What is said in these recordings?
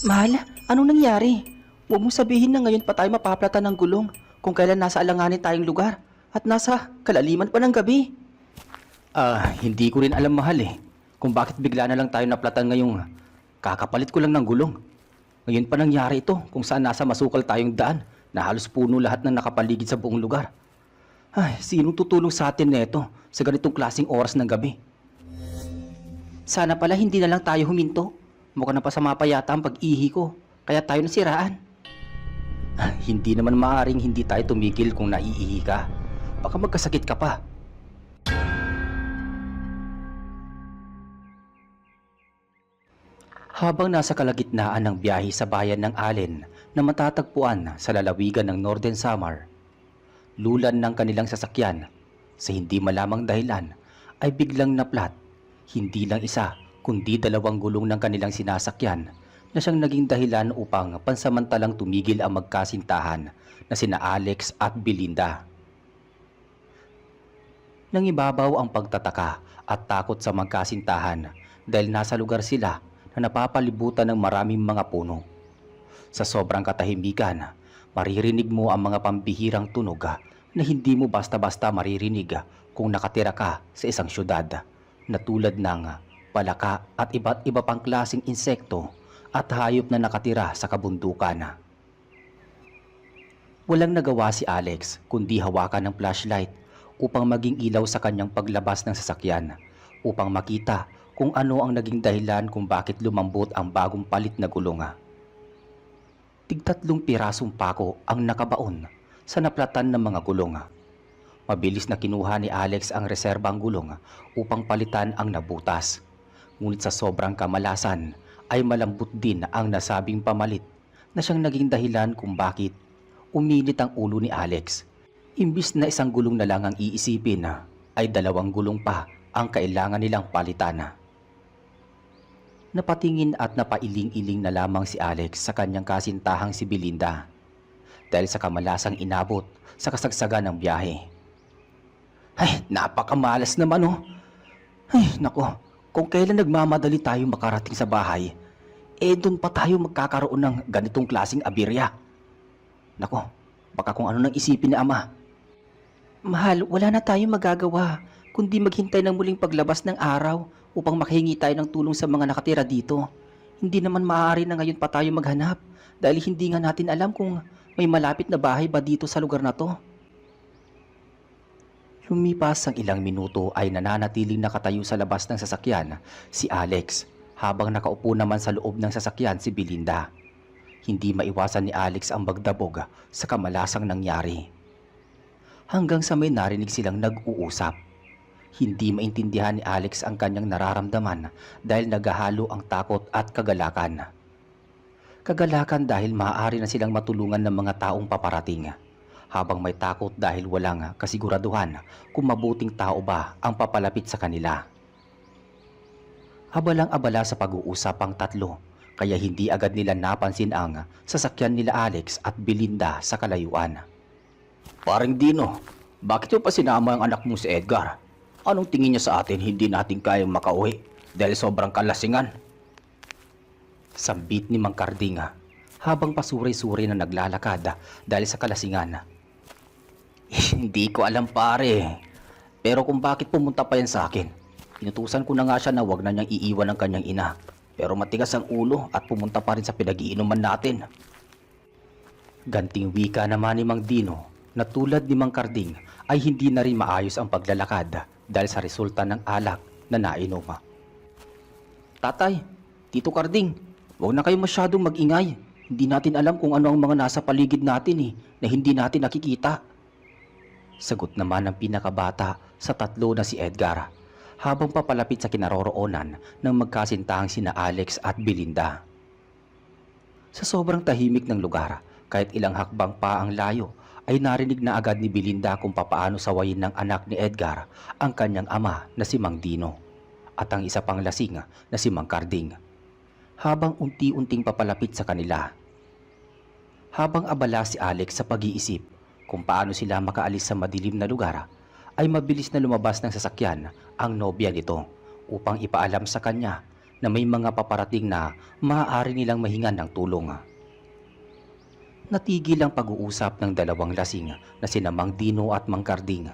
Mahal, anong nangyari? Huwag mong sabihin na ngayon pa tayo mapaplatan ng gulong kung kailan nasa alanganin tayong lugar at nasa kalaliman pa ng gabi. Hindi ko rin alam mahal kung bakit bigla na lang tayo naplatan ngayong kakapalit ko lang ng gulong. Ngayon pa nangyari ito kung saan nasa masukal tayong daan na halos puno lahat ng nakapaligid sa buong lugar. Ay, sinong tutulong sa atin neto sa ganitong klaseng oras ng gabi? Sana pala hindi na lang tayo huminto. Mukha na pasama pa yata ang pag-ihi ko, kaya tayo nasiraan. Hindi naman maaaring hindi tayo tumigil kung naiihi ka. Baka magkasakit ka pa. Habang nasa kalagitnaan ng biyahe sa bayan ng Allen na matatagpuan sa lalawigan ng Northern Samar, lulan ng kanilang sasakyan sa hindi malamang dahilan ay biglang naplat. Hindi lang isa kundi dalawang gulong ng kanilang sinasakyan na siyang naging dahilan upang pansamantalang tumigil ang magkasintahan na sina Alex at Belinda. Nangibabaw ang pagtataka at takot sa magkasintahan dahil nasa lugar sila na napapalibutan ng maraming mga puno. Sa sobrang katahimikan, maririnig mo ang mga pambihirang tunog na hindi mo basta-basta maririnig kung nakatira ka sa isang syudad na tulad ng palaka at iba't iba pang klaseng insekto at hayop na nakatira sa kabundukan. Walang nagawa si Alex kundi hawakan ng flashlight upang maging ilaw sa kanyang paglabas ng sasakyan upang makita kung ano ang naging dahilan kung bakit lumambot ang bagong palit na gulong. Tig-3 pirasong pako ang nakabaon sa naplatan ng mga gulong. Mabilis na kinuha ni Alex ang reserbang gulong upang palitan ang nabutas. Ngunit sa sobrang kamalasan ay malambot din ang nasabing pamalit na siyang naging dahilan kung bakit uminit ang ulo ni Alex. Imbis na isang gulong na lang ang iisipin ay 2 gulong pa ang kailangan nilang palitan. Napatingin at napailing-iling na lamang si Alex sa kanyang kasintahang si Belinda dahil sa kamalasang inabot sa kasagsagan ng biyahe. Ay, napakamalas naman Ay, nako. Kung kailan nagmamadali tayo makarating sa bahay, doon pa tayo magkakaroon ng ganitong klaseng abirya. Nako, baka kung ano nang isipin ni Ama. Mahal, wala na tayong magagawa kundi maghintay ng muling paglabas ng araw upang makahingi tayo ng tulong sa mga nakatira dito. Hindi naman maaari na ngayon pa tayo maghanap dahil hindi nga natin alam kung may malapit na bahay ba dito sa lugar na to. Lumipas ang ilang minuto ay nananatiling nakatayo sa labas ng sasakyan si Alex habang nakaupo naman sa loob ng sasakyan si Belinda. Hindi maiwasan ni Alex ang magdabog sa kamalasang nangyari. Hanggang sa may narinig silang nag-uusap. Hindi maintindihan ni Alex ang kanyang nararamdaman dahil naghahalo ang takot at kagalakan. Kagalakan dahil maaari na silang matulungan ng mga taong paparating. Habang may takot dahil walang kasiguraduhan kung mabuting tao ba ang papalapit sa kanila. Abalang-abala sa pag-uusap ang tatlo kaya hindi agad nila napansin ang sasakyan nila Alex at Belinda sa kalayuan. Paring Dino, bakit mo pa sinama ang anak mo si Edgar? Anong tingin niya sa atin hindi natin kayang makauwi dahil sobrang kalasingan? Sambit ni Mang Karding habang pasuray-suray na naglalakad dahil sa kalasingan. Hindi ko alam pare, pero kung bakit pumunta pa yan sa akin. Inutusan ko na nga siya na wag na niyang iiwan ang kanyang ina, pero matigas ang ulo at pumunta pa rin sa pinag-iinuman natin. Ganting wika naman ni Mang Dino na tulad ni Mang Karding ay hindi na rin maayos ang paglalakad dahil sa resulta ng alak na nainom. Tatay, Tito Karding, wag na kayo masyadong mag-ingay. Hindi natin alam kung ano ang mga nasa paligid natin na hindi natin nakikita. Sagot naman ng pinakabata sa tatlo na si Edgar habang papalapit sa kinaroroonan ng magkasintahang sina Alex at Belinda. Sa sobrang tahimik ng lugar, kahit ilang hakbang pa ang layo, ay narinig na agad ni Belinda kung papaano sawayin ng anak ni Edgar ang kanyang ama na si Mang Dino at ang isa pang lasing na si Mang Karding. Habang unti-unting papalapit sa kanila. Habang abala si Alex sa pag-iisip kung paano sila makaalis sa madilim na lugar, ay mabilis na lumabas ng sasakyan ang nobya nito upang ipaalam sa kanya na may mga paparating na maaari nilang mahingan ng tulong. Natigil ang pag-uusap ng dalawang lasing na sina Mang Dino at Mang Karding.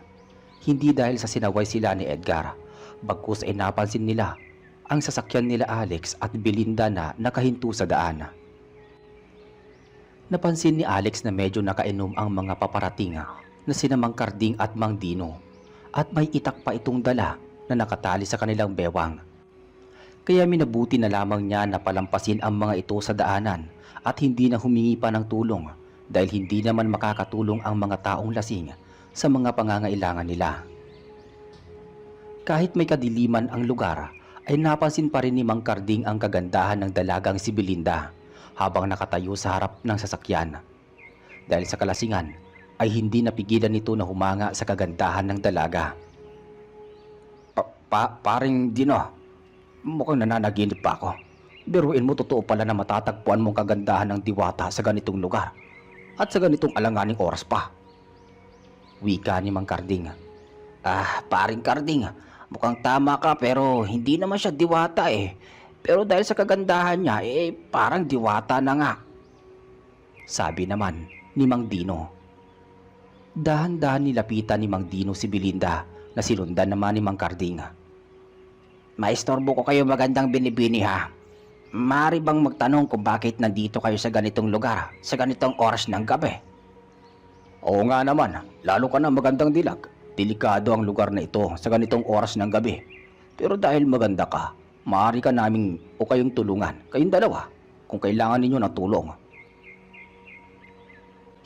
Hindi dahil sa sinaway sila ni Edgar, bagkus ay napansin nila ang sasakyan nila Alex at Belinda na nakahinto sa daan. Napansin ni Alex na medyo nakainom ang mga paparating na sina Mang Karding at Mang Dino at may itak pa itong dala na nakatali sa kanilang bewang. Kaya minabuti na lamang niya na palampasin ang mga ito sa daanan at hindi na humingi pa ng tulong dahil hindi naman makakatulong ang mga taong lasing sa mga pangangailangan nila. Kahit may kadiliman ang lugar, ay napansin pa rin ni Mang Karding ang kagandahan ng dalagang si Belinda habang nakatayo sa harap ng sasakyan. Dahil sa kalasingan, ay hindi napigilan nito na humanga sa kagandahan ng dalaga. Paring Dino, mukhang nananaginip pa ako. Biruin mo, totoo pala na matatagpuan mong kagandahan ng diwata sa ganitong lugar at sa ganitong alanganing oras pa. Wika ni Mang Karding. Paring Karding, mukhang tama ka pero hindi naman siya diwata eh. Pero dahil sa kagandahan niya parang diwata na nga. Sabi naman ni Mang Dino. Dahan-dahan nilapitan ni Mang Dino si Belinda na sinundan naman ni Mang Karding. Maistorbo ko kayo magandang binibini ha. Maaari bang magtanong kung bakit nandito kayo sa ganitong lugar, sa ganitong oras ng gabi? Oo nga naman, lalo ka na magandang dilag. Delikado ang lugar na ito sa ganitong oras ng gabi. Pero dahil maganda ka, maaari ka naming o kayong tulungan, kayong dalawa, kung kailangan ninyo ng tulong.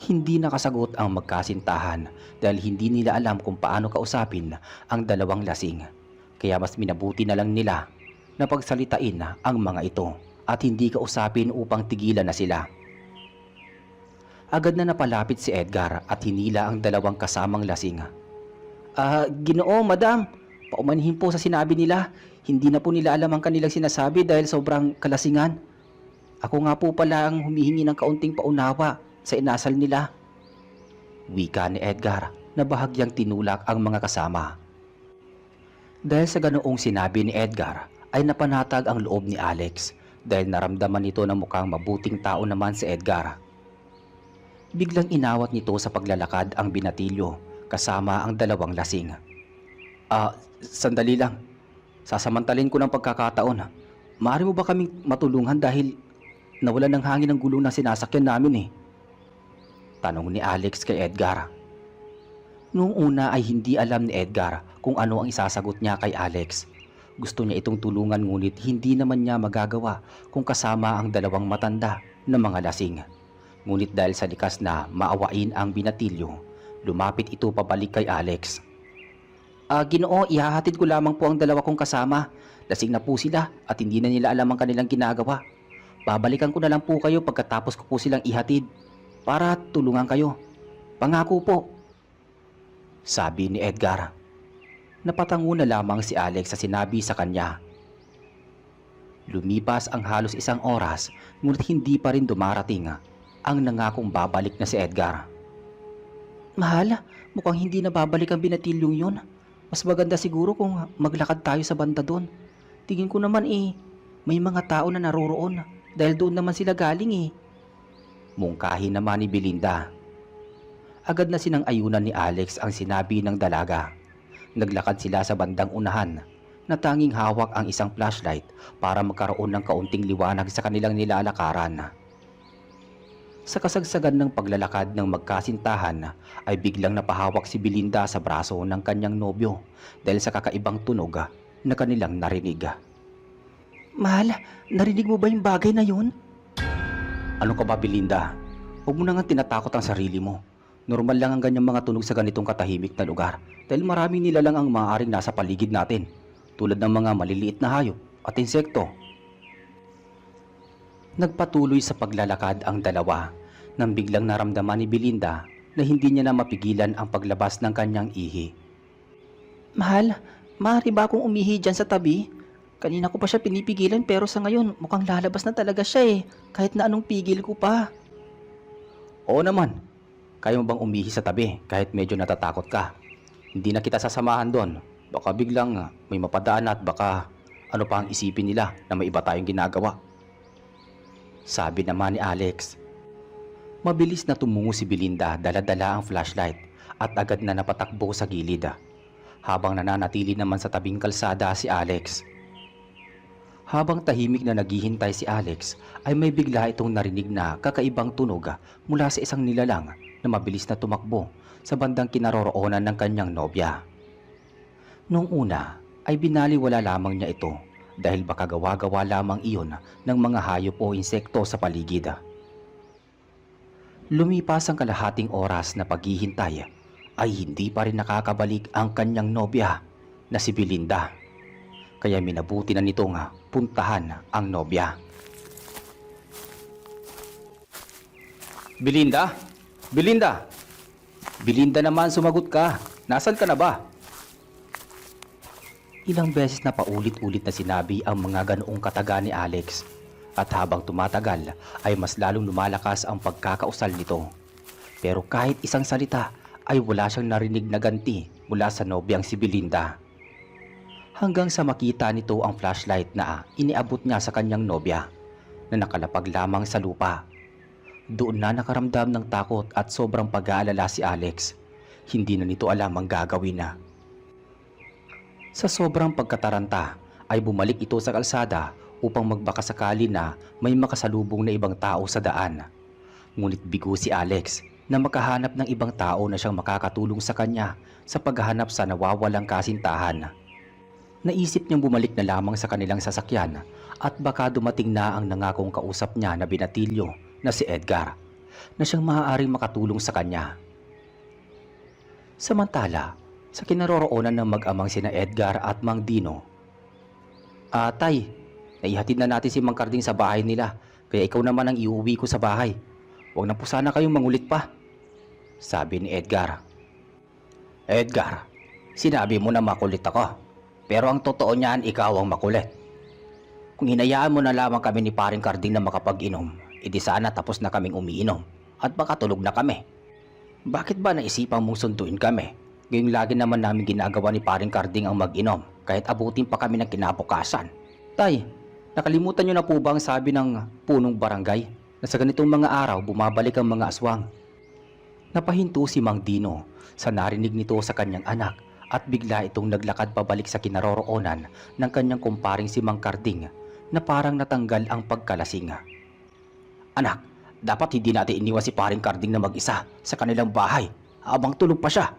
Hindi nakasagot ang magkasintahan dahil hindi nila alam kung paano kausapin ang dalawang lasing. Kaya mas minabuti na lang nila na pagsalitain ang mga ito at hindi kausapin upang tigilan na sila. Agad na napalapit si Edgar at hinila ang dalawang kasamang lasing. Ginoo, madam, paumanhin po sa sinabi nila. Hindi na po nila alam ang kanilang sinasabi dahil sobrang kalasingan. Ako nga po pala ang humihingi ng kaunting paunawa sa inasal nila. Wika ni Edgar na bahagyang tinulak ang mga kasama. Dahil sa ganoong sinabi ni Edgar ay napanatag ang loob ni Alex dahil naramdaman nito na mukhang mabuting tao naman si Edgar. Biglang inawat nito sa paglalakad ang binatilyo kasama ang dalawang lasing. Sandali lang. Sasamantalin ko ng pagkakataon. Maaari mo ba kaming matulungan dahil nawalan ng hangin ang gulong na sinasakyan namin eh? Tanong ni Alex kay Edgar. Noong una ay hindi alam ni Edgar kung ano ang isasagot niya kay Alex. Gusto niya itong tulungan ngunit hindi naman niya magagawa kung kasama ang dalawang matanda na mga lasing. Ngunit dahil sa likas na maawain ang binatilyo, lumapit ito pabalik kay Alex. Ginoo, ihahatid ko lamang po ang dalawa kong kasama. Lasing na po sila at hindi na nila alam ang kanilang ginagawa. Babalikan ko na lang po kayo pagkatapos ko po silang ihatid para tulungan kayo. Pangako po. Sabi ni Edgar. Napatango na lamang si Alex sa sinabi sa kanya. Lumipas ang halos isang oras ngunit hindi pa rin dumarating ang nangakong babalik na si Edgar. Mahal, mukhang hindi na babalik ang binatilyong yun. Mas maganda siguro kung maglakad tayo sa banda doon. Tingin ko naman may mga tao na naroroon dahil doon naman sila galing Mungkahi naman ni Belinda. Agad na sinang-ayunan ni Alex ang sinabi ng dalaga. Naglakad sila sa bandang unahan na tanging hawak ang isang flashlight para magkaroon ng kaunting liwanag sa kanilang nilalakaran. Sa kasagsagan ng paglalakad ng magkasintahan ay biglang napahawak si Belinda sa braso ng kanyang nobyo dahil sa kakaibang tunog na kanilang narinig. Mahal, narinig mo ba yung bagay na yun? Ano ka ba, Belinda? Huwag mo na nga tinatakot ang sarili mo. Normal lang ang ganyang mga tunog sa ganitong katahimik na lugar dahil maraming nilalang ang maaaring nasa paligid natin tulad ng mga maliliit na hayop at insekto. Nagpatuloy sa paglalakad ang dalawa nang biglang naramdaman ni Belinda na hindi niya na mapigilan ang paglabas ng kanyang ihi. Mahal, maaari ba akong umihi dyan sa tabi? Kanina ko pa siya pinipigilan pero sa ngayon mukhang lalabas na talaga siya kahit na anong pigil ko pa. Oo naman. Kaya mo bang umihi sa tabi kahit medyo natatakot ka? Hindi na kita sasamahan doon. Baka biglang may mapadaan at baka Ano pa ang isipin nila na may iba tayong ginagawa? Sabi naman ni Alex. Mabilis na tumungo si Belinda, dala-dala ang flashlight at agad na napatakbo sa gilid. Habang nananatili naman sa tabing kalsada si Alex. Habang tahimik na naghihintay si Alex ay may bigla itong narinig na kakaibang tunog mula sa isang nilalang na mabilis na tumakbo sa bandang kinaroroonan ng kanyang nobya. Noong una ay binaliwala lamang niya ito dahil baka gawa-gawa lamang iyon ng mga hayop o insekto sa paligid. Lumipas ang kalahating oras na paghihintay ay hindi pa rin nakakabalik ang kanyang nobya na si Belinda. Kaya minabuti na nitong puntahan ang nobya. Belinda? Belinda? Belinda naman, sumagot ka. Nasaan ka na ba? Ilang beses na paulit-ulit na sinabi ang mga ganoong kataga ni Alex. At habang tumatagal ay mas lalong lumalakas ang pagkakausal nito. Pero kahit isang salita ay wala siyang narinig na ganti mula sa nobyang si Belinda. Hanggang sa makita nito ang flashlight na iniabot niya sa kanyang nobya na nakalapag lamang sa lupa. Doon na nakaramdam ng takot at sobrang pag-aalala si Alex. Hindi na nito alam ang gagawin na. Sa sobrang pagkataranta ay bumalik ito sa kalsada upang magbakasakali na may makasalubong na ibang tao sa daan. Ngunit bigo si Alex na makahanap ng ibang tao na siyang makakatulong sa kanya sa paghahanap sa nawawalang kasintahan. Naisip niyang bumalik na lamang sa kanilang sasakyan at baka dumating na ang nangakong kausap niya na binatilyo na si Edgar na siyang maaaring makatulong sa kanya. Samantala, sa kinaroroonan ng mag-amang sina Edgar at Mang Dino, Tay, naihatid na natin si Mang Carding sa bahay nila kaya ikaw naman ang iuwi ko sa bahay. Huwag na po sana kayong mangulit pa, sabi ni Edgar. Edgar, sinabi mo na makulit ako. Pero ang totoo niyan, ikaw ang makulit. Kung hinayaan mo na lamang kami ni Paring Carding na makapag-inom, edi sana tapos na kaming umiinom at baka tulog na kami. Bakit ba naisipang mong sunduin kami? Gayong lagi naman namin ginagawa ni Paring Carding ang mag-inom kahit abutin pa kami ng kinabukasan. Tay, nakalimutan niyo na po ba ang sabi ng punong barangay na sa ganitong mga araw bumabalik ang mga aswang? Napahinto si Mang Dino sa narinig nito sa kanyang anak at bigla itong naglakad pabalik sa kinaroroonan ng kanyang kumparing si Mang Carding na parang natanggal ang pagkalasing. Anak, dapat hindi natin iniwan si Paring Carding na mag-isa sa kanilang bahay habang tulog pa siya.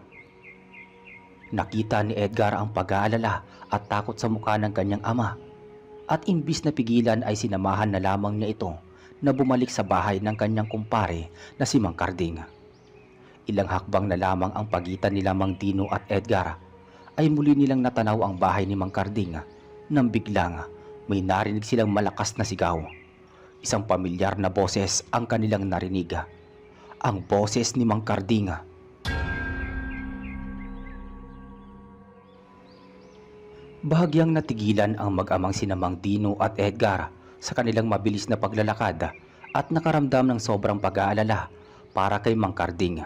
Nakita ni Edgar ang pag-aalala at takot sa mukha ng kanyang ama at imbis na pigilan ay sinamahan na lamang niya ito na bumalik sa bahay ng kanyang kumpare na si Mang Carding. Ilang hakbang na lamang ang pagitan nila Mang Dino at Edgar ay muli nilang natanaw ang bahay ni Mang Carding nang biglang may narinig silang malakas na sigaw. Isang pamilyar na boses ang kanilang narinig. Ang boses ni Mang Carding. Bahagyang natigilan ang mag-amang sina Mang Dino at Edgar sa kanilang mabilis na paglalakad at nakaramdam ng sobrang pag-aalala para kay Mang Carding.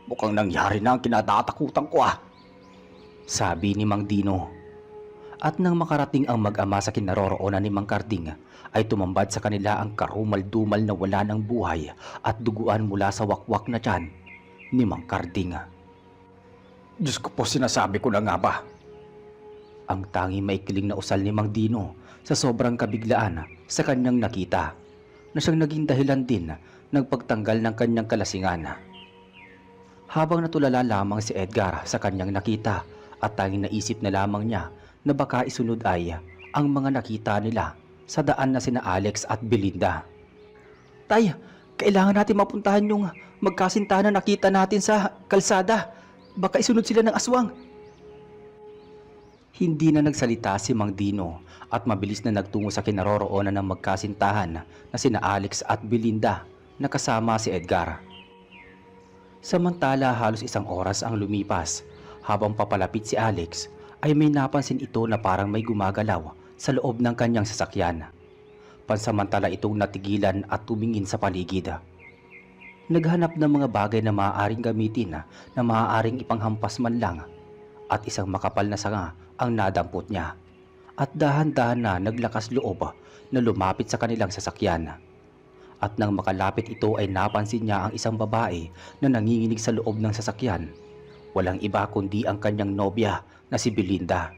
Mukhang nangyari na ang kinatatakutan ko sabi ni Mang Dino. At nang makarating ang mag-ama sa kinaroroonan ni Mang Carding ay tumambad sa kanila ang karumal-dumal na wala ng buhay at duguan mula sa wakwak na tiyan ni Mang Carding. Diyos ko po, sinasabi ko na nga ba? Ang tanging maikiling na usal ni Mang Dino sa sobrang kabiglaan sa kanyang nakita na siyang naging dahilan din ng pagtanggal ng kanyang kalasingan. Habang natulala lamang si Edgar sa kanyang nakita at tanging naisip na lamang niya na baka isunod ay ang mga nakita nila sa daan na sina Alex at Belinda. Tay, kailangan natin mapuntahan yung magkasintahan na nakita natin sa kalsada. Baka isunod sila ng aswang. Hindi na nagsalita si Mang Dino at mabilis na nagtungo sa kinaroroonan ng magkasintahan na sina Alex at Belinda na kasama si Edgar. Samantala halos isang oras ang lumipas. Habang papalapit si Alex ay may napansin ito na parang may gumagalaw sa loob ng kanyang sasakyan. Pansamantala itong natigilan at tumingin sa paligid. Naghanap ng mga bagay na maaaring gamitin na maaaring ipanghampas man lang at isang makapal na sanga ang nadampot niya at dahan-dahan na naglakas loob na lumapit sa kanilang sasakyan. At nang makalapit ito ay napansin niya ang isang babae na nanginginig sa loob ng sasakyan. Walang iba kundi ang kanyang nobya na si Belinda.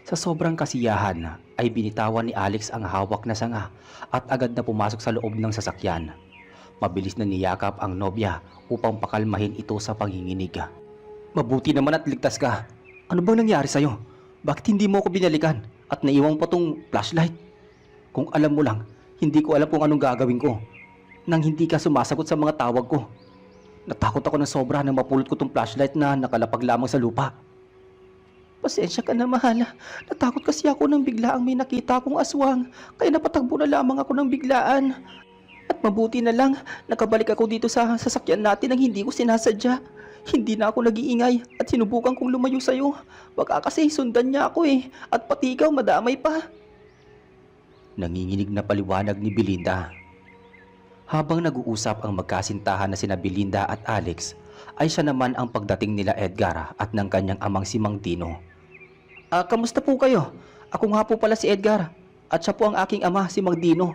Sa sobrang kasiyahan ay binitawan ni Alex ang hawak na sanga at agad na pumasok sa loob ng sasakyan. Mabilis na niyakap ang nobya upang pakalmahin ito sa panginginig. Mabuti naman at ligtas ka. Ano bang nangyari sa'yo? Bakit hindi mo ako binalikan at naiwang pa tong flashlight? Kung alam mo lang, hindi ko alam kung anong gagawin ko nang hindi ka sumasagot sa mga tawag ko. Natakot ako ng sobra nang mapulot ko tong flashlight na nakalapag lamang sa lupa. Pasensya ka na, mahal. Natakot kasi ako nang biglaang may nakita akong aswang, kaya napatagbo na lamang ako ng biglaan. At mabuti na lang, nakabalik ako dito sa sasakyan natin nang hindi ko sinasadya. Hindi na ako nag-iingay at sinubukan kong lumayo sa'yo. Baka kasi sundan niya ako at pati ikaw madamay pa. Nanginginig na paliwanag ni Belinda. Habang nag-uusap ang magkasintahan na sina Belinda at Alex, ay siya naman ang pagdating nila Edgar at ng kanyang amang si Mang Dino. Kamusta po kayo? Ako nga po pala si Edgar at siya po ang aking ama si Mang Dino.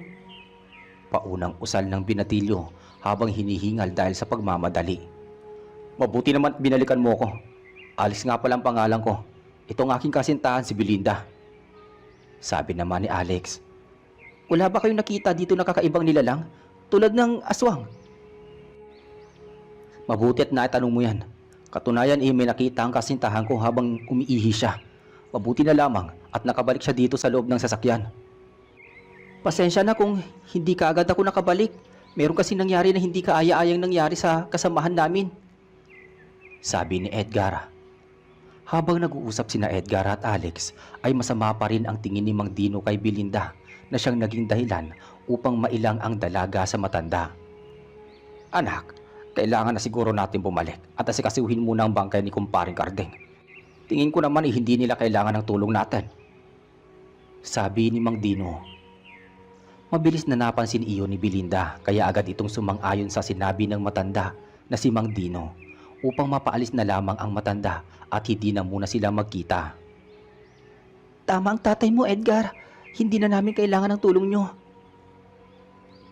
Paunang usal ng binatilyo habang hinihingal dahil sa pagmamadali. Mabuti naman binalikan mo ko. Alex nga pala ang pangalan ko. Ito ang aking kasintahan si Belinda. Sabi naman ni Alex. Wala ba kayong nakita dito na kakaibang nilalang? Tulad ng aswang? Mabuti at naitanong mo yan. Katunayan may nakita ang kasintahan ko habang umiihi siya. Mabuti na lamang at nakabalik siya dito sa loob ng sasakyan. Pasensya na kung hindi ka agad ako nakabalik. Meron kasi nangyari na hindi kaaya-ayang nangyari sa kasamahan namin. Sabi ni Edgar. Habang nag-uusap sina Edgar at Alex ay masama pa rin ang tingin ni Mang Dino kay Belinda na siyang naging dahilan upang mailang ang dalaga sa matanda. Anak, kailangan na siguro natin bumalik at asikasuhin muna ang bangkay ni Kumparing Karding. Tingin ko naman hindi nila kailangan ng tulong natin. Sabi ni Mang Dino. Mabilis na napansin iyon ni Belinda kaya agad itong sumang-ayon sa sinabi ng matanda na si Mang Dino upang mapaalis na lamang ang matanda at hindi na muna sila magkita. Tama ang tatay mo, Edgar. Hindi na namin kailangan ng tulong nyo.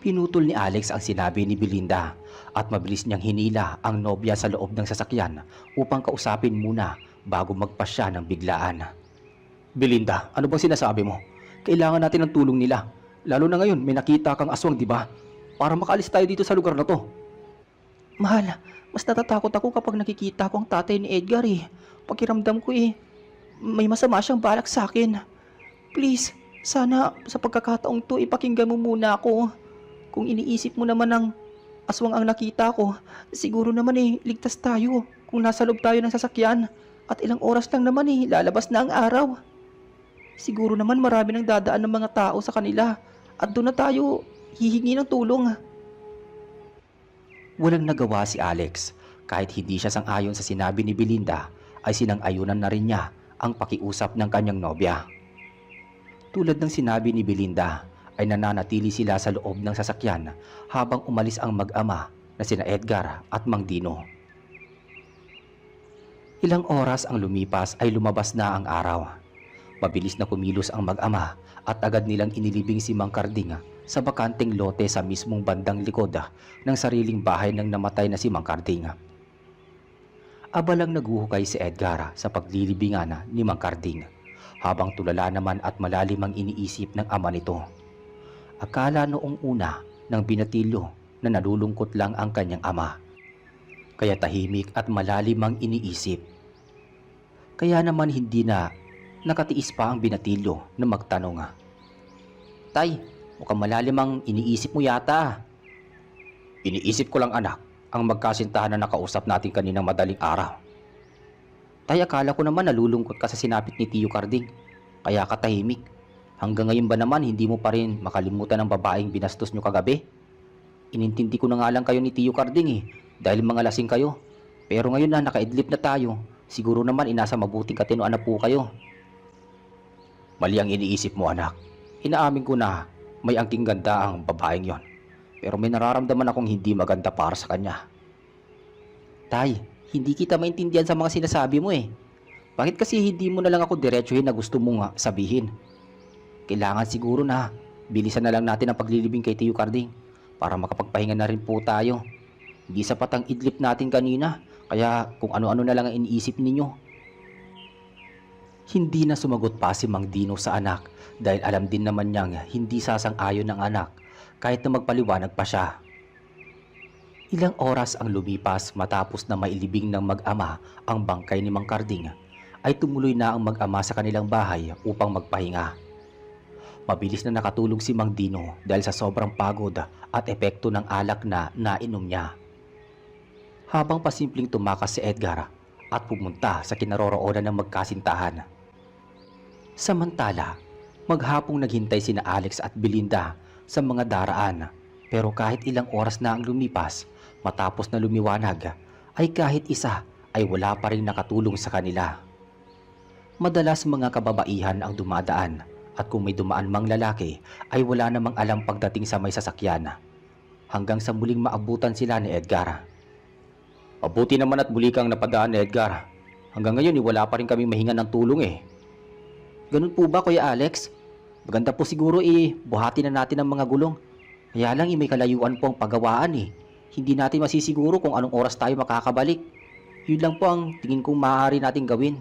Pinutol ni Alex ang sinabi ni Belinda at mabilis niyang hinila ang nobya sa loob ng sasakyan upang kausapin muna bago magpasya ng biglaan. Belinda, ano bang sinasabi mo? Kailangan natin ng tulong nila. Lalo na ngayon may nakita kang aswang, di ba? Para makaalis tayo dito sa lugar na to. Mahal, mas natatakot ako kapag nakikita ko ang tatay ni Edgar Pakiramdam ko may masama siyang balak sa akin. Please, sana sa pagkakataong to ipakinggan mo muna ako. Kung iniisip mo naman ang aswang ang nakita ko, siguro naman ligtas tayo kung nasa loob tayo ng sasakyan at ilang oras lang naman lalabas na ang araw. Siguro naman marami nang dadaan ng mga tao sa kanila at doon na tayo hihingi ng tulong. Walang nagawa si Alex. Kahit hindi siya sang-ayon sa sinabi ni Belinda, ay sinang-ayunan na rin niya ang pakiusap ng kanyang nobya. Tulad ng sinabi ni Belinda, ay nananatili sila sa loob ng sasakyan habang umalis ang mag-ama na sina Edgar at Mang Dino. Ilang oras ang lumipas ay lumabas na ang araw. Mabilis na kumilos ang mag-ama at agad nilang inilibing si Mang Karding sa bakanteng lote sa mismong bandang likod ng sariling bahay ng namatay na si Mang Karding. Abalang naguhukay si Edgar sa paglilibingan ni Mang Karding habang tulala naman at malalim ang iniisip ng ama nito. Akala noong una ng binatilyo na nalulungkot lang ang kanyang ama. Kaya tahimik at malalim ang iniisip. Kaya naman hindi na nakatiis pa ang binatilyo na magtanong. Tay, mukhang malalim ang iniisip mo yata. Iniisip ko lang anak, ang magkasintahan na nakausap natin kaninang madaling araw. Tay, akala ko naman nalulungkot ka sa sinapit ni Tiyo Karding, kaya ka tahimik. Hanggang ngayon ba naman hindi mo pa rin makalimutan ang babaeng binastos nyo kagabi? Inintindi ko na nga lang kayo ni Tiyo Karding dahil mga lasing kayo. Pero ngayon na nakaidlip na tayo, siguro naman inasa mabuting katinoan na po kayo. Mali ang iniisip mo anak. Inaamin ko na may angking ganda ang babaeng yon. Pero may nararamdaman akong hindi maganda para sa kanya. Tay, hindi kita maintindihan sa mga sinasabi mo Bakit kasi hindi mo na lang ako diretsuhin na gusto mong sabihin? Kailangan siguro na bilisan na lang natin ang paglilibing kay Tio Carding para makapagpahinga na rin po tayo. Hindi sapat ang idlip natin kanina, kaya kung ano-ano na lang ang iniisip ninyo. Hindi na sumagot pa si Mang Dino sa anak dahil alam din naman niyang hindi sasang-ayon ng anak kahit na magpaliwanag pa siya. Ilang oras ang lumipas matapos na mailibing ng mag-ama ang bangkay ni Mang Carding ay tumuloy na ang mag-ama sa kanilang bahay upang magpahinga. Mabilis na nakatulog si Mang Dino dahil sa sobrang pagod at epekto ng alak na nainom niya. Habang pasimpleng tumakas si Edgar at pumunta sa kinaroroonan ng magkasintahan. Samantala, maghapong naghintay sina Alex at Belinda sa mga daraan pero kahit ilang oras na ang lumipas matapos na lumiwanag ay kahit isa ay wala pa rin nakatulong sa kanila. Madalas mga kababaihan ang dumadaan at kung may dumaan mang lalaki ay wala namang alam pagdating sa may sasakyan. Hanggang sa muling maabutan sila ni Edgar. Mabuti naman at muli kang napadaan ni Edgar. Hanggang ngayon wala pa rin kami mahinga ng tulong eh. Ganun po ba Kuya Alex? Maganda po siguro buhati na natin ang mga gulong. Kaya lang may kalayuan po ang paggawaan eh. Hindi natin masisiguro kung anong oras tayo makakabalik. Yun lang po ang tingin kong maaari natin gawin.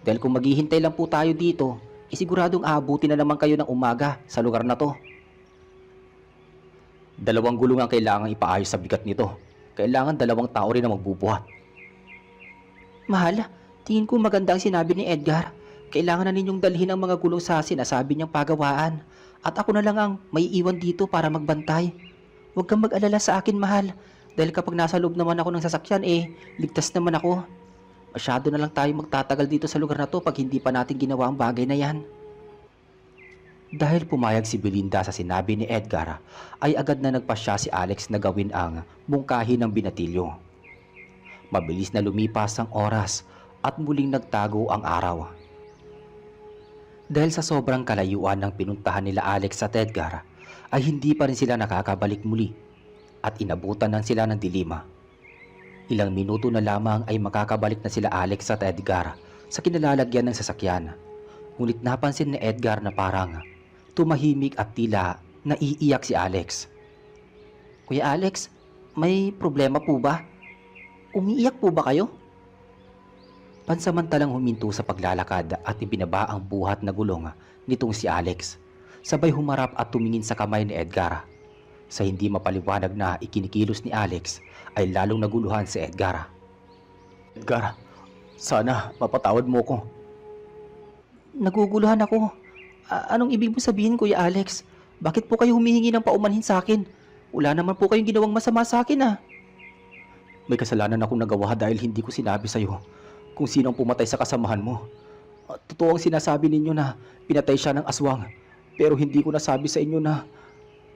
Dahil kung maghihintay lang po tayo dito, siguradong aabuti na naman kayo ng umaga sa lugar na to. 2 gulong ang kailangang ipaayos sa bigat nito. Kailangan 2 tao rin na magbubuhat. Mahal, tingin ko maganda ang sinabi ni Edgar. Kailangan na ninyong dalhin ang mga gulong sa sinasabi niyang pagawaan. At ako na lang ang may iwan dito para magbantay. Huwag kang mag-alala sa akin, mahal. Dahil kapag nasa loob naman ako ng sasakyan, ligtas naman ako. Masyado na lang tayo magtatagal dito sa lugar na to pag hindi pa natin ginawa ang bagay na yan. Dahil pumayag si Belinda sa sinabi ni Edgar, ay agad na nagpasya si Alex na gawin ang mungkahi ng binatilyo. Mabilis na lumipas ang oras at muling nagtago ang araw. Dahil sa sobrang kalayuan ng pinuntahan nila Alex at Edgar, ay hindi pa rin sila nakakabalik muli at inabutan na sila ng dilima. Ilang minuto na lamang ay makakabalik na sila Alex at Edgar sa kinalalagyan ng sasakyan. Ngunit napansin ni Edgar na parang tumahimik at tila naiiyak si Alex. Kuya Alex, may problema po ba? Umiiyak po ba kayo? Pansamantalang huminto sa paglalakad at ibinaba ang buhat na gulong nitong si Alex. Sabay humarap at tumingin sa kamay ni Edgar. Sa hindi mapaliwanag na ikinikilos ni Alex ay lalong naguluhan si Edgar. Edgar, sana mapatawad mo ko. Naguguluhan ako. Anong ibig mo sabihin, Kuya Alex? Bakit po kayo humihingi ng paumanhin sa akin? Wala naman po kayong ginawang masama sa akin May kasalanan akong nagawa dahil hindi ko sinabi sa'yo kung sino ang pumatay sa kasamahan mo. Totoo ang sinasabi ninyo na pinatay siya ng aswang, pero hindi ko nasabi sa inyo na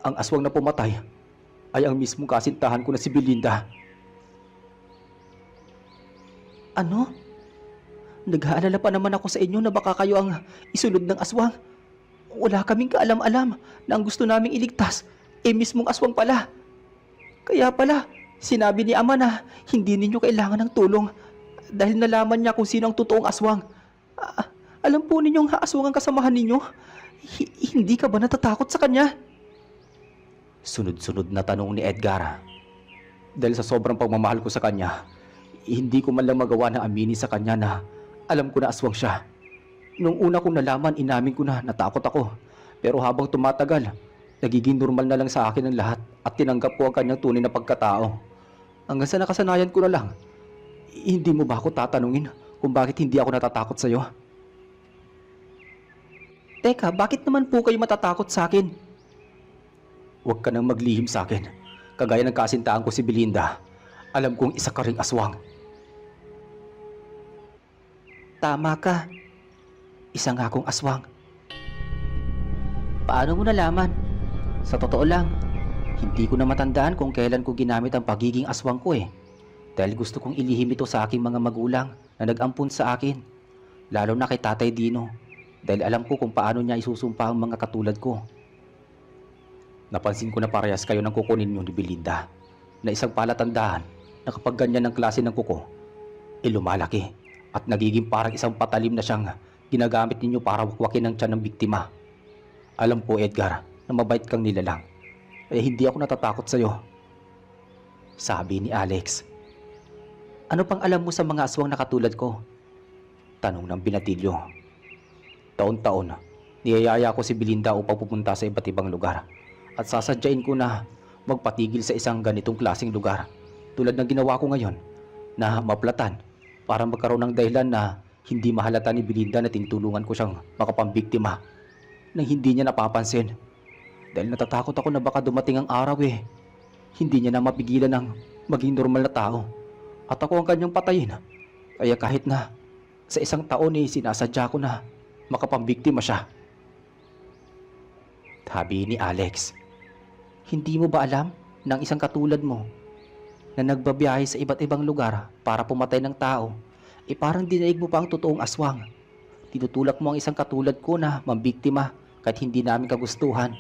ang aswang na pumatay ay ang mismong kasintahan ko na si Belinda. Ano? Nag-aalala pa naman ako sa inyo na baka kayo ang isunod ng aswang. Wala kaming kaalam-alam na ang gusto naming iligtas mismong aswang pala. Kaya pala, sinabi ni Ama na hindi ninyo kailangan ng tulong dahil nalaman niya kung sino ang totoong aswang. Alam po ninyong aswang ang kasamahan ninyo. Hindi ka ba natatakot sa kanya? Sunod-sunod na tanong ni Edgar. Dahil sa sobrang pagmamahal ko sa kanya, hindi ko man lang magawa na aminin sa kanya na alam ko na aswang siya. Nung una kong nalaman, inamin ko na natakot ako. Pero habang tumatagal, nagiging normal na lang sa akin ang lahat at tinanggap ko ang kanyang tunay na pagkatao. Hanggang sa nakasanayan ko na lang. Hindi mo ba ako tatanungin kung bakit hindi ako natatakot sa'yo? Teka, bakit naman po kayo matatakot sa akin? Huwag ka nang maglihim sa akin. Kagaya ng kasintahan ko si Belinda, alam kong isa ka ring aswang. Tama ka. Isa nga akong aswang. Paano mo nalaman? Sa totoo lang, hindi ko na matandaan kung kailan ko ginamit ang pagiging aswang ko Dahil gusto kong ilihim ito sa aking mga magulang na nag-ampun sa akin. Lalo na kay Tatay Dino. Dahil alam ko kung paano niya isusumpa ang mga katulad ko. Napansin ko na parehas kayo ng kuko ninyo ni Belinda. Na isang palatandaan na kapag ganyan ang klase ng kuko, lumalaki at nagiging parang isang patalim na siyang ginagamit ninyo para wakwakin ang tiyan ng biktima. Alam ko, Edgar, na mabait kang nilalang. Hindi ako natatakot sa'yo. Sabi ni Alex. Ano pang alam mo sa mga aswang na katulad ko? Tanong ng binatilyo. Taon-taon, niyayaya ko si Belinda upang pupunta sa iba't ibang lugar at sasadyain ko na magpatigil sa isang ganitong klaseng lugar tulad ng ginawa ko ngayon na maplatan para magkaroon ng dahilan na hindi mahalata ni Belinda na tinutulungan ko siyang makapambiktima nang hindi niya napapansin dahil natatakot ako na baka dumating ang araw hindi niya na mapigilan ng maging normal na tao at ako ang kanyang patayin. Kaya kahit na sa isang taon sinasadya ko na makapambiktima siya. Sabi ni Alex. Hindi mo ba alam ng isang katulad mo na nagbabiyahe sa iba't ibang lugar para pumatay ng tao, parang dinaig mo pa ang totoong aswang. Tinutulak mo ang isang katulad ko na mambiktima kahit hindi namin kagustuhan.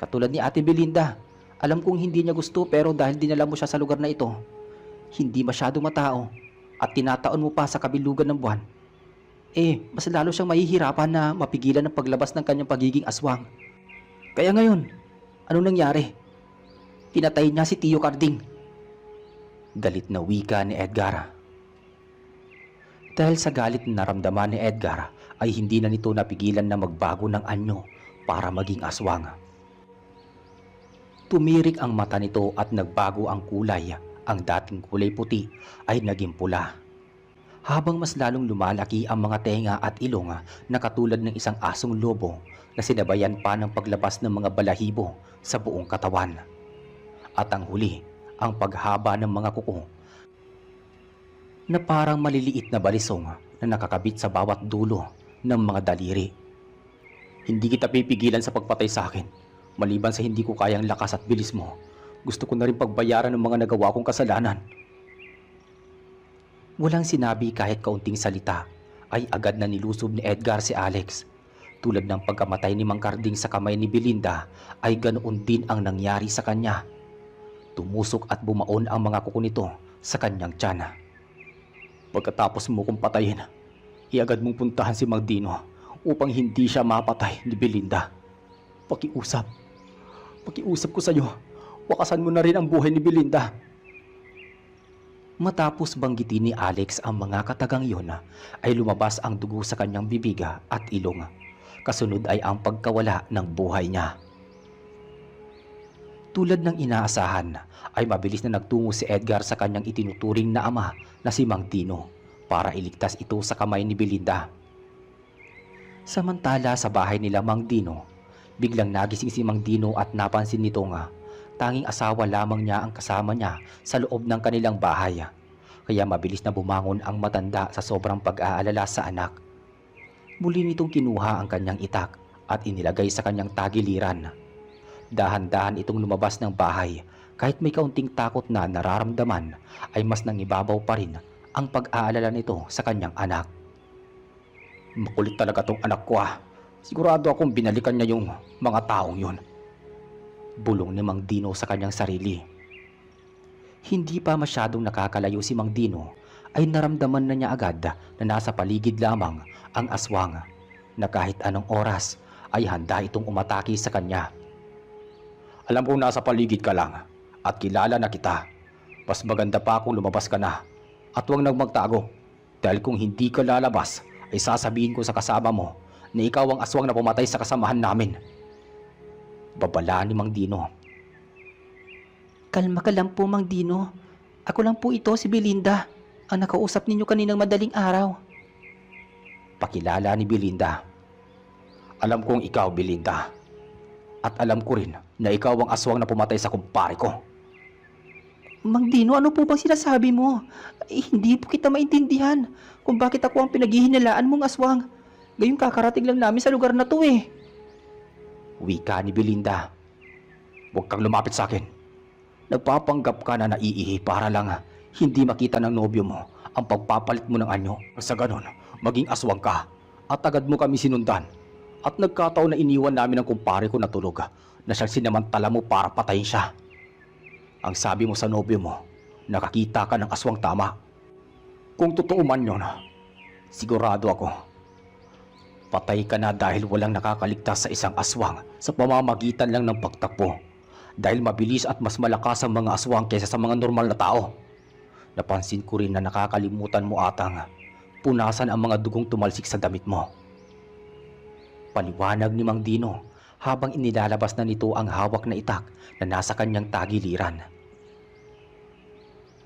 Katulad ni Ate Belinda, alam kong hindi niya gusto pero dahil dinala mo siya sa lugar na ito, hindi masyado matao at tinataon mo pa sa kabilugan ng buwan, mas lalo siyang mahihirapan na mapigilan ang paglabas ng kanyang pagiging aswang. Kaya ngayon, anong nangyari? Pinatay niya si Tio Carding. Galit na wika ni Edgar. Dahil sa galit na naramdaman ni Edgar ay hindi na nito napigilan na magbago ng anyo para maging aswang. Tumirik ang mata nito at nagbago ang kulay. Ang dating kulay puti ay naging pula. Habang mas lalong lumalaki ang mga tenga at ilong na katulad ng isang asong lobo na sinabayan pa ng paglabas ng mga balahibo sa buong katawan. At ang huli, ang paghaba ng mga kuko na parang maliliit na balisong na nakakabit sa bawat dulo ng mga daliri. Hindi kita pipigilan sa pagpatay sa akin. Maliban sa hindi ko kayang lakas at bilis mo, gusto ko na rin pagbayaran ng mga nagawa kong kasalanan. Walang sinabi kahit kaunting salita ay agad na nilusob ni Edgar si Alex. Tulad ng pagkamatay ni Mang Carding sa kamay ni Belinda ay ganoon din ang nangyari sa kanya. Tumusok at bumaon ang mga kuko nito sa kanyang tiyan. Pagkatapos mo kong patayin, iagad mong puntahan si Mang Dino upang hindi siya mapatay ni Belinda. Pakiusap ko sa iyo, wakasan mo na rin ang buhay ni Belinda. Matapos banggitin ni Alex ang mga katagang iyon ay lumabas ang dugo sa kanyang bibiga at ilong. Kasunod ay ang pagkawala ng buhay niya. Tulad ng inaasahan ay mabilis na nagtungo si Edgar sa kanyang itinuturing na ama na si Mang Dino para iligtas ito sa kamay ni Belinda. Samantala sa bahay nila Mang Dino, biglang nagising si Mang Dino at napansin nito nga tanging asawa lamang niya ang kasama niya sa loob ng kanilang bahay. Kaya mabilis na bumangon ang matanda sa sobrang pag-aalala sa anak. Muli nitong kinuha ang kanyang itak at inilagay sa kanyang tagiliran. Dahan-dahan itong lumabas ng bahay kahit may kaunting takot na nararamdaman ay mas nangibabaw pa rin ang pag-aalala nito sa kanyang anak. Makulit talaga tong anak ko . Sigurado akong binalikan niya yung mga taong yun. Bulong ni Mang Dino sa kanyang sarili. Hindi pa masyadong nakakalayo si Mang Dino ay naramdaman na niya agad na nasa paligid lamang ang aswang na kahit anong oras ay handa itong umatake sa kanya. Alam kong nasa paligid ka lang at kilala na kita. Mas maganda pa kung lumabas ka na at huwag nang magtago dahil kung hindi ka lalabas ay sasabihin ko sa kasama mo na ikaw ang aswang na pumatay sa kasamahan namin. Babala ni Mang Dino. Kalma ka lang po, Mang Dino. Ako lang po ito, si Belinda, ang nakausap ninyo kaninang madaling araw. Pakilala ni Belinda. Alam kong ikaw, Belinda. At alam ko rin na ikaw ang aswang na pumatay sa kumpare ko. Mang Dino, ano po bang sinasabi mo? Hindi po kita maintindihan kung bakit ako ang pinaghihinalaan mong aswang. Gayong kakarating lang namin sa lugar na to . Wika ni Belinda. Huwag kang lumapit sa akin. Nagpapanggap ka na naiihi para lang hindi makita ng nobyo mo ang pagpapalit mo ng anyo. Sa ganon, maging aswang ka at agad mo kami sinundan. At nagkataon na iniwan namin ang kumpare ko na tulog na siyang sinamantala mo para patayin siya. Ang sabi mo sa nobyo mo, nakakita ka ng aswang tama. Kung totoo man yun, Sigurado ako, patay ka na dahil walang nakakaligtas sa isang aswang sa pamamagitan lang ng pagtakbo. Dahil mabilis at mas malakas ang mga aswang kaysa sa mga normal na tao. Napansin ko rin na nakakalimutan mo atang punasan ang mga dugong tumalsik sa damit mo. Paliwanag ni Mang Dino habang inilalabas na nito ang hawak na itak na nasa kanyang tagiliran.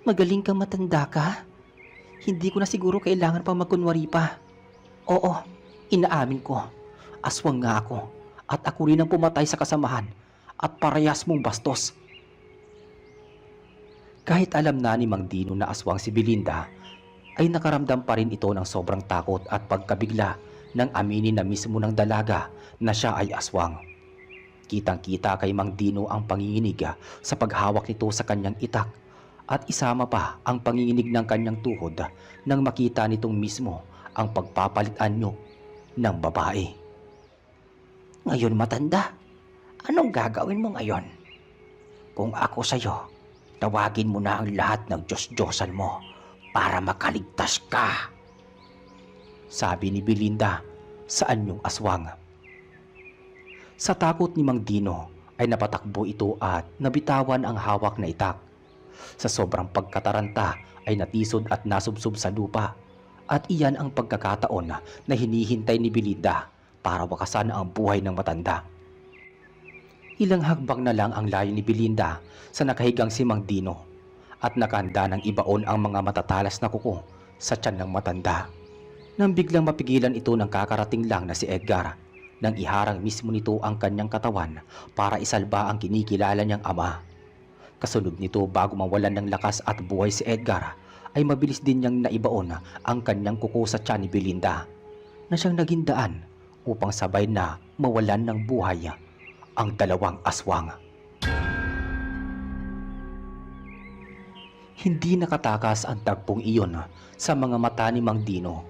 Magaling kang matanda ka? Hindi ko na siguro kailangan pang magkunwari pa. Oo, inaamin ko. Aswang nga ako at ako rin ang pumatay sa kasamahan at parehas mong bastos. Kahit alam na ni Mang Dino na aswang si Belinda, ay nakaramdam pa rin ito ng sobrang takot at pagkabigla nang aminin na mismo ng dalaga na siya ay aswang. Kitang-kita kay Mang Dino ang panginginig sa paghawak nito sa kanyang itak at isama pa ang panginginig ng kanyang tuhod nang makita nitong mismo ang pagpapalit anyo ng babae. Ngayon matanda, anong gagawin mo ngayon? Kung ako sa'yo, tawagin mo na ang lahat ng Diyos-Diyosan mo para makaligtas ka. Sabi ni Belinda sa anyong aswang. Sa takot ni Mang Dino ay napatakbo ito at nabitawan ang hawak na itak. Sa sobrang pagkataranta ay natisod at nasubsob sa lupa at iyan ang pagkakataon na hinihintay ni Belinda para wakasan ang buhay ng matanda. Ilang hagbang na lang ang layo ni Belinda sa nakahigang si Mang Dino at nakahanda ng ibaon ang mga matatalas na kuko sa tiyan ng matanda. Nang biglang mapigilan ito ng kakarating lang na si Edgar nang iharang mismo nito ang kanyang katawan para isalba ang kinikilala niyang ama. Kasunod nito bago mawalan ng lakas at buhay si Edgar ay mabilis din niyang naibaon ang kanyang kuko sa tiyan ni Belinda na siyang naging daan upang sabay na mawalan ng buhay ang dalawang aswang. Hindi nakatakas ang tagpong iyon sa mga mata ni Mang Dino.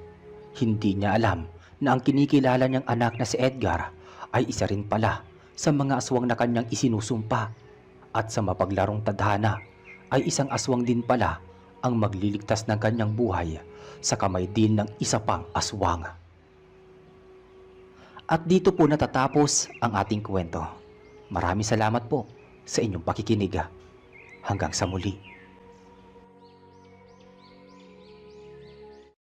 Hindi niya alam na ang kinikilala niyang anak na si Edgar ay isa rin pala sa mga aswang na kanyang isinusumpa at sa mapaglarong tadhana ay isang aswang din pala ang magliligtas ng kanyang buhay sa kamay din ng isa pang aswang. At dito po natatapos ang ating kwento. Maraming salamat po sa inyong pakikinig. Hanggang sa muli.